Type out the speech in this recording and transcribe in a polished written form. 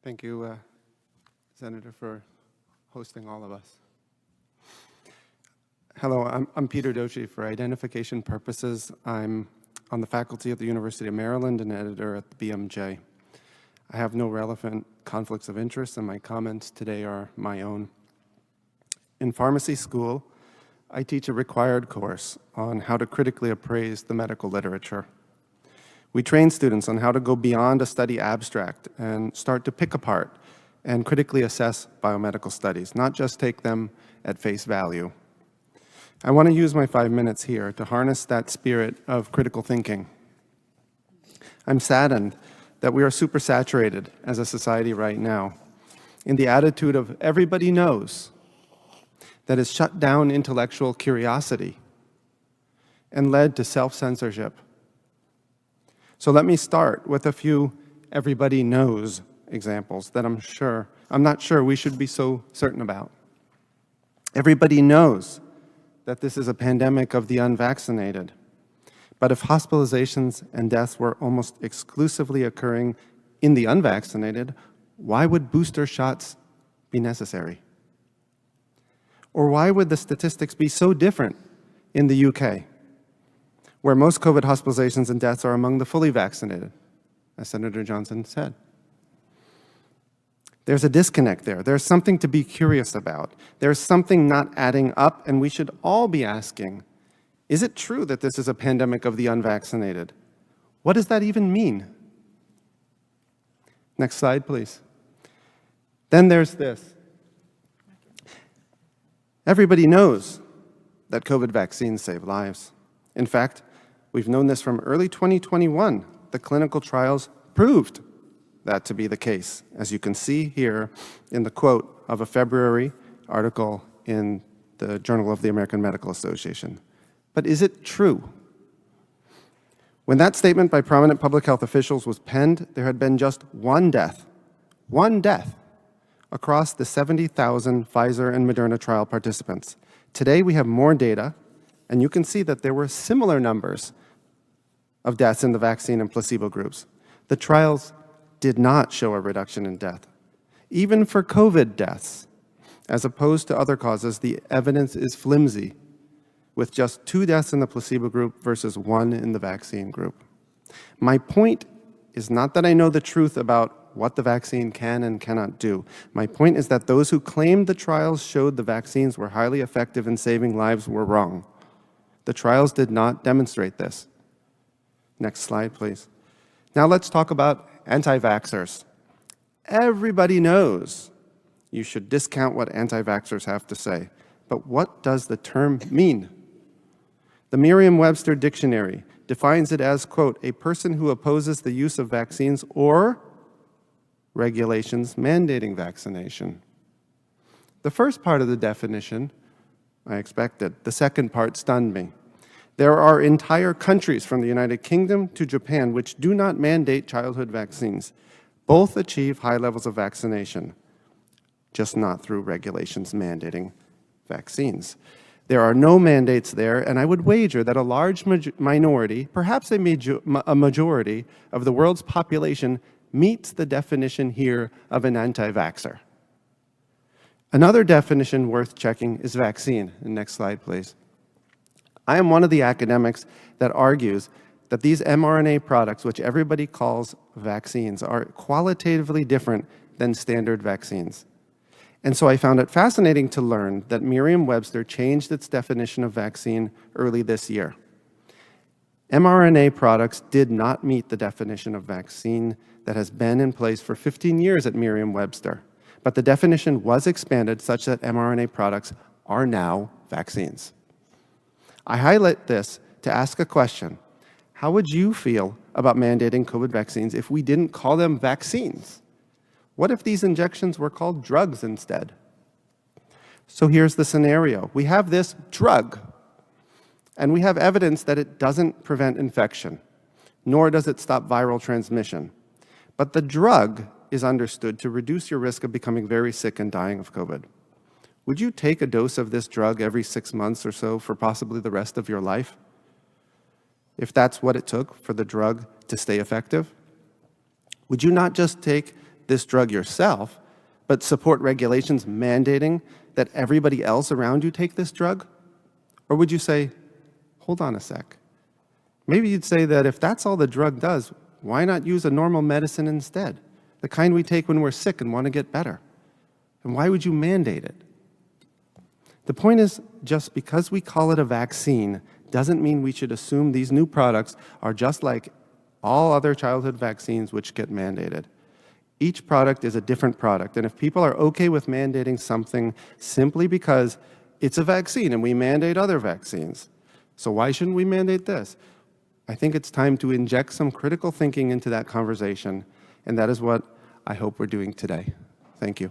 Thank you, Senator, for hosting all of us. Hello, I'm Peter Doshi. For identification purposes, I'm on the faculty at the University of Maryland and editor at the BMJ. I have no relevant conflicts of interest, and my comments today are my own. In pharmacy school, I teach a required course on how to critically appraise the medical literature. We train students on how to go beyond a study abstract and start to pick apart and critically assess biomedical studies, not just take them at face value. I want to use my 5 minutes here to harness that spirit of critical thinking. I'm saddened that we are supersaturated as a society right now in the attitude of everybody knows that has shut down intellectual curiosity and led to self-censorship. So let me start with a few everybody knows examples that I'm not sure we should be so certain about. Everybody knows that this is a pandemic of the unvaccinated. But if hospitalizations and deaths were almost exclusively occurring in the unvaccinated, why would booster shots be necessary? Or why would the statistics be so different in the UK, where most COVID hospitalizations and deaths are among the fully vaccinated, as Senator Johnson said? There's a disconnect there. There's something to be curious about. There's something not adding up, and we should all be asking, is it true that this is a pandemic of the unvaccinated? What does that even mean? Next slide, please. Then there's this. Everybody knows that COVID vaccines save lives. In fact, we've known this from early 2021. The clinical trials proved that to be the case, as you can see here in the quote of a February article in the Journal of the American Medical Association. But is it true? When that statement by prominent public health officials was penned, there had been just one death across the 70,000 Pfizer and Moderna trial participants. Today we have more data, and you can see that there were similar numbers of deaths in the vaccine and placebo groups. The trials did not show a reduction in death. Even for COVID deaths, as opposed to other causes, the evidence is flimsy, with just 2 deaths in the placebo group versus 1 in the vaccine group. My point is not that I know the truth about what the vaccine can and cannot do. My point is that those who claimed the trials showed the vaccines were highly effective in saving lives were wrong. The trials did not demonstrate this. Next slide, please. Now let's talk about anti-vaxxers. Everybody knows you should discount what anti-vaxxers have to say. But what does the term mean? The Merriam-Webster dictionary defines it as, quote, a person who opposes the use of vaccines or regulations mandating vaccination. The first part of the definition I expected. The second part stunned me. There are entire countries from the United Kingdom to Japan which do not mandate childhood vaccines. Both achieve high levels of vaccination, just not through regulations mandating vaccines. There are no mandates there, and I would wager that a large minority, perhaps a majority of the world's population meets the definition here of an anti-vaxxer. Another definition worth checking is vaccine. Next slide, please. I am one of the academics that argues that these mRNA products, which everybody calls vaccines, are qualitatively different than standard vaccines. And so I found it fascinating to learn that Merriam-Webster changed its definition of vaccine early this year. mRNA products did not meet the definition of vaccine that has been in place for 15 years at Merriam-Webster, but the definition was expanded such that mRNA products are now vaccines. I highlight this to ask a question. How would you feel about mandating COVID vaccines if we didn't call them vaccines? What if these injections were called drugs instead? So here's the scenario. We have this drug, and we have evidence that it doesn't prevent infection, nor does it stop viral transmission. But the drug is understood to reduce your risk of becoming very sick and dying of COVID. Would you take a dose of this drug every 6 months or so for possibly the rest of your life? If that's what it took for the drug to stay effective? Would you not just take this drug yourself, but support regulations mandating that everybody else around you take this drug? Or would you say, hold on a sec. Maybe you'd say that if that's all the drug does, why not use a normal medicine instead? The kind we take when we're sick and want to get better. And why would you mandate it? The point is, just because we call it a vaccine doesn't mean we should assume these new products are just like all other childhood vaccines which get mandated. Each product is a different product, and if people are okay with mandating something simply because it's a vaccine and we mandate other vaccines, so why shouldn't we mandate this? I think it's time to inject some critical thinking into that conversation, and that is what I hope we're doing today. Thank you.